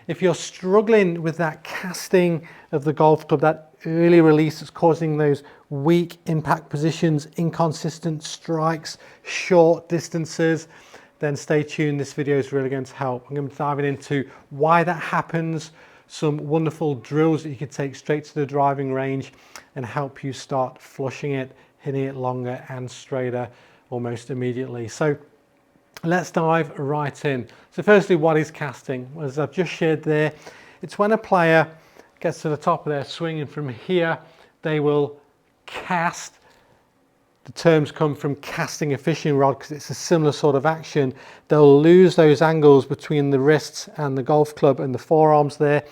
If you're struggling with that casting of the golf club, that early release that's causing those weak impact positions, inconsistent strikes, short distances, then stay tuned. This video is really going to help. I'm going to be diving into why that happens, some wonderful drills that you can take straight to the driving range and help you start flushing it, hitting it longer and straighter almost immediately. So let's dive right in. So firstly, what is casting? As I've just shared there, it's when a player gets to the top of their swing and from here they will cast. The terms come from casting a fishing rod because it's a similar sort of action. They'll lose those angles between the wrists and the golf club and the forearms there,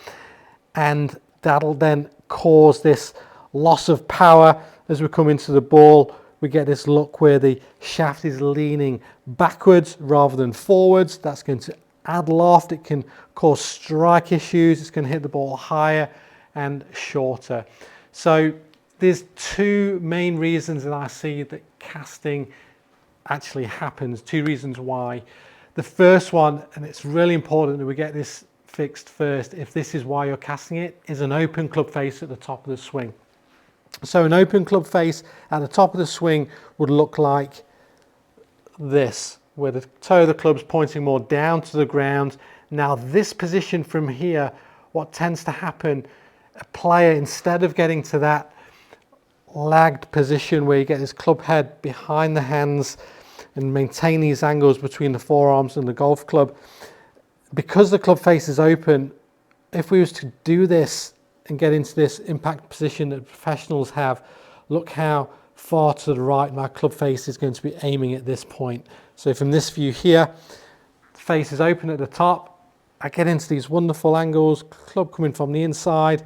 and that'll then cause this loss of power as we come into the ball. We get this look where the shaft is leaning backwards rather than forwards. That's going to add loft. It can cause strike issues. It's going to hit the ball higher and shorter. So there's two main reasons that I see that casting actually happens, two reasons why. The first one, and it's really important that we get this fixed first, if this is why you're casting it, is an open club face at the top of the swing. So an open club face at the top of the swing would look like this, where the toe of the club's pointing more down to the ground. Now this position from here, what tends to happen, a player, instead of getting to that lagged position where you get this club head behind the hands and maintain these angles between the forearms and the golf club, because the club face is open, if we was to do this and get into this impact position that professionals have, look how far to the right my club face is going to be aiming at this point. So from this view here, the face is open at the top, I get into these wonderful angles, club coming from the inside,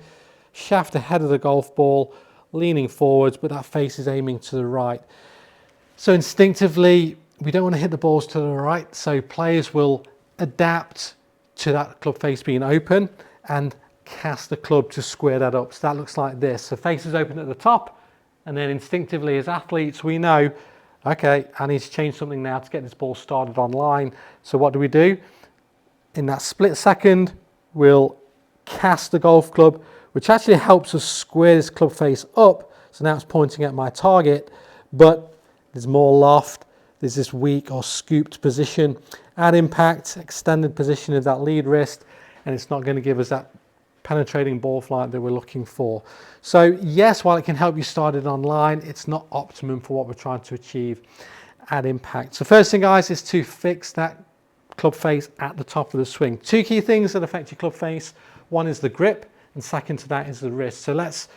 shaft ahead of the golf ball, leaning forwards, but that face is aiming to the right. So instinctively, we don't want to hit the balls to the right, so players will adapt to that club face being open and cast the club to square that up. So that looks like this. So face is open at the top, and then instinctively as athletes, we know, okay, I need to change something now to get this ball started on line. So what do? In that split second, we'll cast the golf club, which actually helps us square this club face up. So now it's pointing at my target, but there's more loft. There's this weak or scooped position at impact, extended position of that lead wrist, and it's not going to give us that penetrating ball flight that we're looking for. So yes, while it can help you start it online, it's not optimum for what we're trying to achieve at impact. So first thing, guys, is to fix that club face at the top of the swing. Two key things that affect your club face. One is the grip, and second to that is the wrist. So let's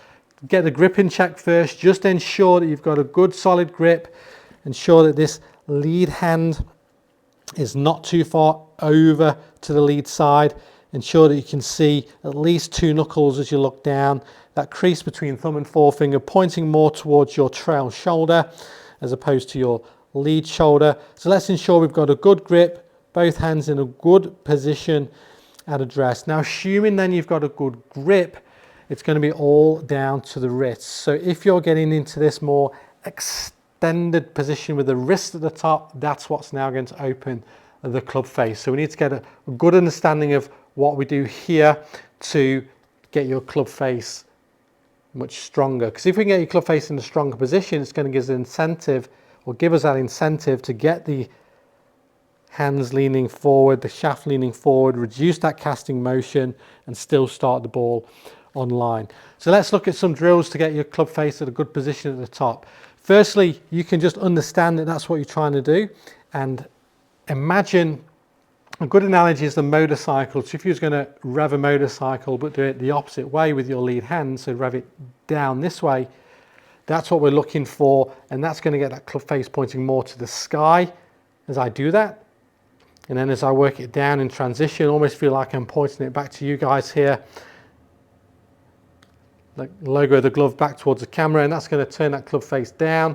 get the grip in check first. Just ensure that you've got a good solid grip. Ensure that this lead hand is not too far over to the lead side. Ensure that you can see at least two knuckles as you look down. That crease between thumb and forefinger pointing more towards your trail shoulder as opposed to your lead shoulder. So let's ensure we've got a good grip, both hands in a good position at address. Now assuming then you've got a good grip, it's going to be all down to the wrists. So if you're getting into this more extended position with the wrist at the top, that's what's now going to open the club face. So we need to get a good understanding of what we do here to get your club face much stronger. Because if we can get your club face in a stronger position, it's going to give us an incentive, or give us that incentive to get the hands leaning forward, the shaft leaning forward, reduce that casting motion and still start the ball on line. So let's look at some drills to get your club face at a good position at the top. Firstly, you can just understand that that's what you're trying to do, and imagine, a good analogy is the motorcycle. So if you was going to rev a motorcycle but do it the opposite way with your lead hand, so rev it down this way, that's what we're looking for, and that's going to get that club face pointing more to the sky as I do that. And then as I work it down in transition, almost feel like I'm pointing it back to you guys here. The logo of the glove back towards the camera, and that's going to turn that club face down.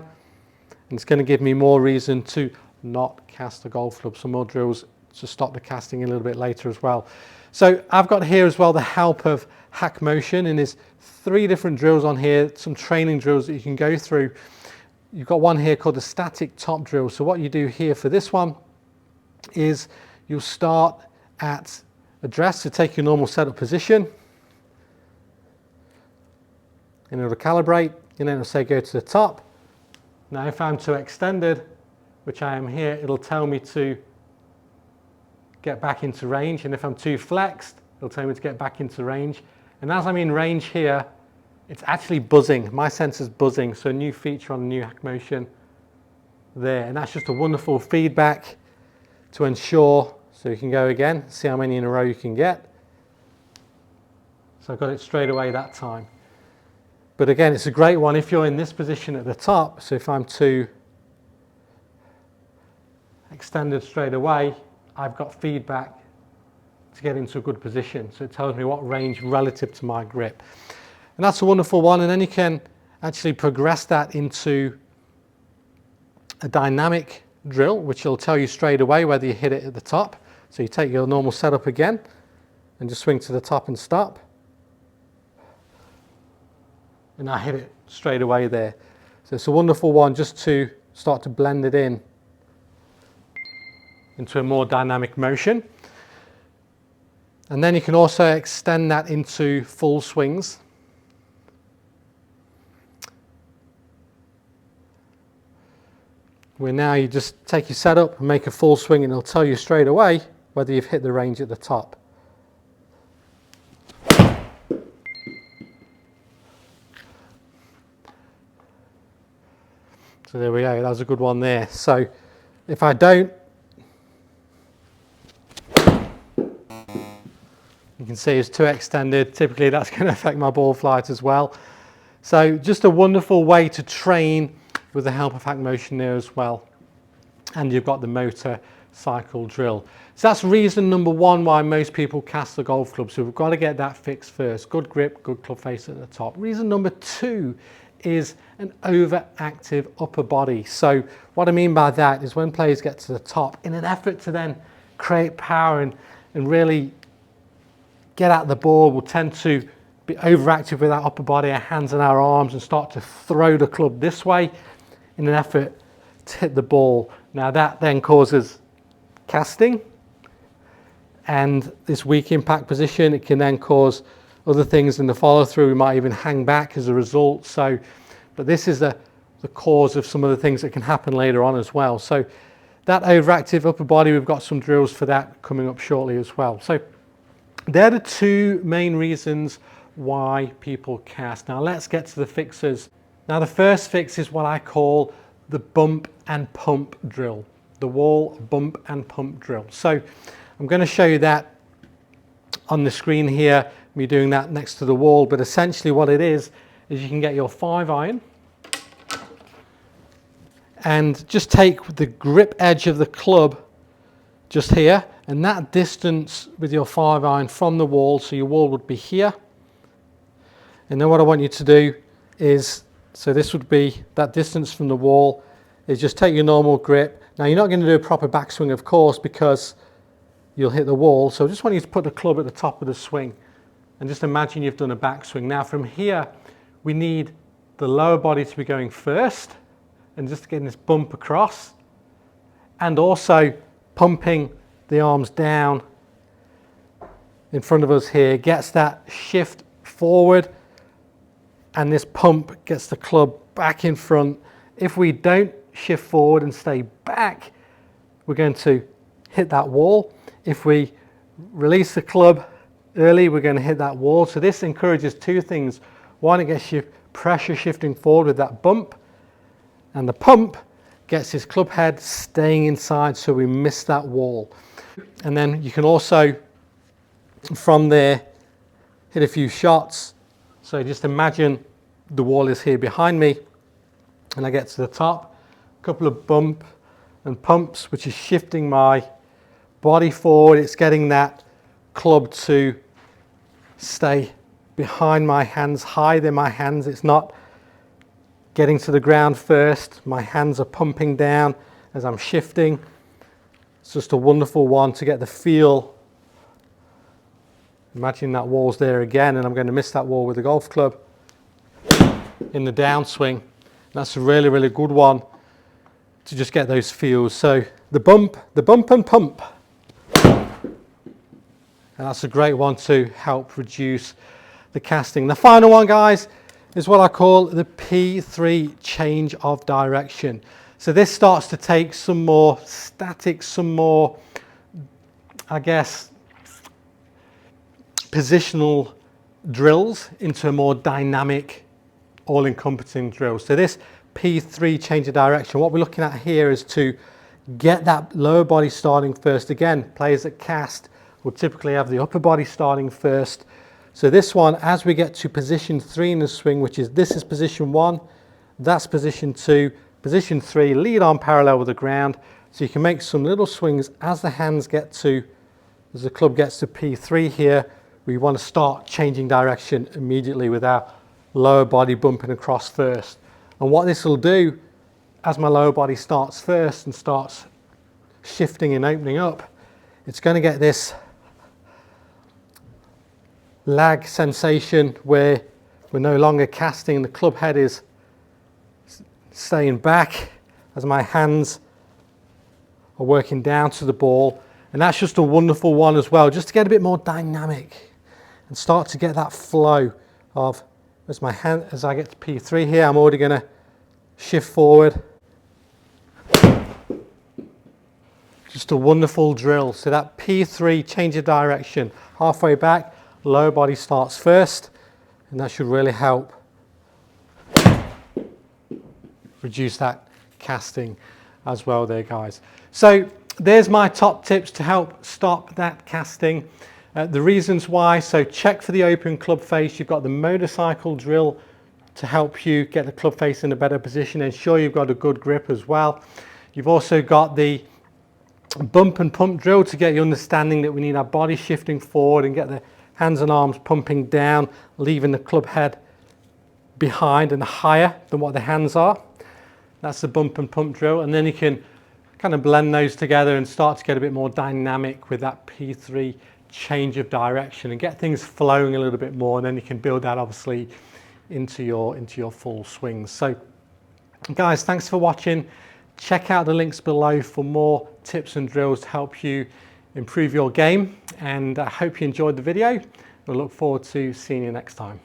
And it's going to give me more reason to not cast the golf club. Some more drills to stop the casting a little bit later as well. So I've got here as well the help of Hack Motion, and there's 3 different drills on here, some training drills that you can go through. You've got one here called the static top drill. So what you do here for this one is you'll start at address. So take your normal setup position, and it'll calibrate, and then it'll say go to the top. Now if I'm too extended, which I am here, it'll tell me to get back into range, and if I'm too flexed, it'll tell me to get back into range. And as I'm in range here, it's actually buzzing. My sensor's buzzing, so a new feature on the new Hack Motion there, and that's just a wonderful feedback to ensure. So you can go again, see how many in a row you can get. So I got it straight away that time. But again, it's a great one if you're in this position at the top. So if I'm too extended straight away, I've got feedback to get into a good position. So it tells me what range relative to my grip. And that's a wonderful one. And then you can actually progress that into a dynamic drill, which will tell you straight away whether you hit it at the top. So you take your normal setup again and just swing to the top and stop. And I hit it straight away there. So it's a wonderful one just to start to blend it in into a more dynamic motion. And then you can also extend that into full swings. Where now you just take your setup and make a full swing, and it'll tell you straight away whether you've hit the range at the top. So there we go, that was a good one there. So if I don't, you can see it's too extended. Typically that's going to affect my ball flight as well. So just a wonderful way to train with the help of Hack Motion there as well. And you've got the motor cycle drill. So that's reason number one why most people cast the golf club. So we've got to get that fixed first. Good grip, good club face at the top. Reason number two is an overactive upper body. So what I mean by that is when players get to the top, in an effort to then create power and really get at the ball, we'll tend to be overactive with our upper body, our hands and our arms, and start to throw the club this way in an effort to hit the ball. Now that then causes casting and this weak impact position. It can then cause other things in the follow through. We might even hang back as a result. So, but this is the cause of some of the things that can happen later on as well. So that overactive upper body, we've got some drills for that coming up shortly as well. So they're the two main reasons why people cast. Now let's get to the fixes. Now the first fix is what I call the bump and pump drill, the wall bump and pump drill. So I'm going to show you that on the screen here, me doing that next to the wall, but essentially what it is you can get your 5-iron and just take the grip edge of the club just here, and that distance with your 5-iron from the wall, so your wall would be here. And then what I want you to do is, so this would be that distance from the wall, is just take your normal grip. Now you're not going to do a proper backswing, of course, because you'll hit the wall. So I just want you to put the club at the top of the swing and just imagine you've done a backswing. Now from here, we need the lower body to be going first and just getting this bump across, and also pumping the arms down in front of us here gets that shift forward, and this pump gets the club back in front. If we don't shift forward and stay back, we're going to hit that wall. If we release the club early, we're going to hit that wall. So this encourages two things. One, it gets you pressure shifting forward with that bump, and the pump gets his club head staying inside so we miss that wall. And then you can also, from there, hit a few shots. So just imagine the wall is here behind me, and I get to the top, a couple of bump and pumps, which is shifting my body forward. It's getting that club to stay behind my hands, higher than my hands. It's not getting to the ground first. My hands are pumping down as I'm shifting. It's just a wonderful one to get the feel. Imagine that wall's there again, and I'm going to miss that wall with the golf club in the downswing. That's a really, really good one to just get those feels. So the bump and pump. And that's a great one to help reduce the casting. The final one, guys, is what I call the P3 change of direction. So this starts to take some more static, some more, I guess, positional drills into a more dynamic, all-encompassing drill. So this P3 change of direction, what we're looking at here is to get that lower body starting first. Again, players that cast will typically have the upper body starting first. So this one, as we get to position 3 in the swing, which is, this is position 1, that's position 2, position 3, lead on parallel with the ground. So you can make some little swings as the hands get to, as the club gets to P3 here. We want to start changing direction immediately with our lower body bumping across first. And what this will do, as my lower body starts first and starts shifting and opening up, it's going to get this lag sensation where we're no longer casting, the club head is staying back as my hands are working down to the ball. And that's just a wonderful one as well, just to get a bit more dynamic and start to get that flow of, as I get to P3 here, I'm already going to shift forward. Just a wonderful drill. So that P3 change of direction, halfway back, lower body starts first, and that should really help reduce that casting as well there, guys. So there's my top tips to help stop that casting. The reasons why, so check for the open club face. You've got the motorcycle drill to help you get the club face in a better position. Ensure you've got a good grip as well. You've also got the bump and pump drill to get you understanding that we need our body shifting forward and get the hands and arms pumping down, leaving the club head behind and higher than what the hands are. That's the bump and pump drill. And then you can kind of blend those together and start to get a bit more dynamic with that P3 change of direction and get things flowing a little bit more. And then you can build that obviously into your full swings. So guys, thanks for watching. Check out the links below for more tips and drills to help you improve your game, and I hope you enjoyed the video. We'll look forward to seeing you next time.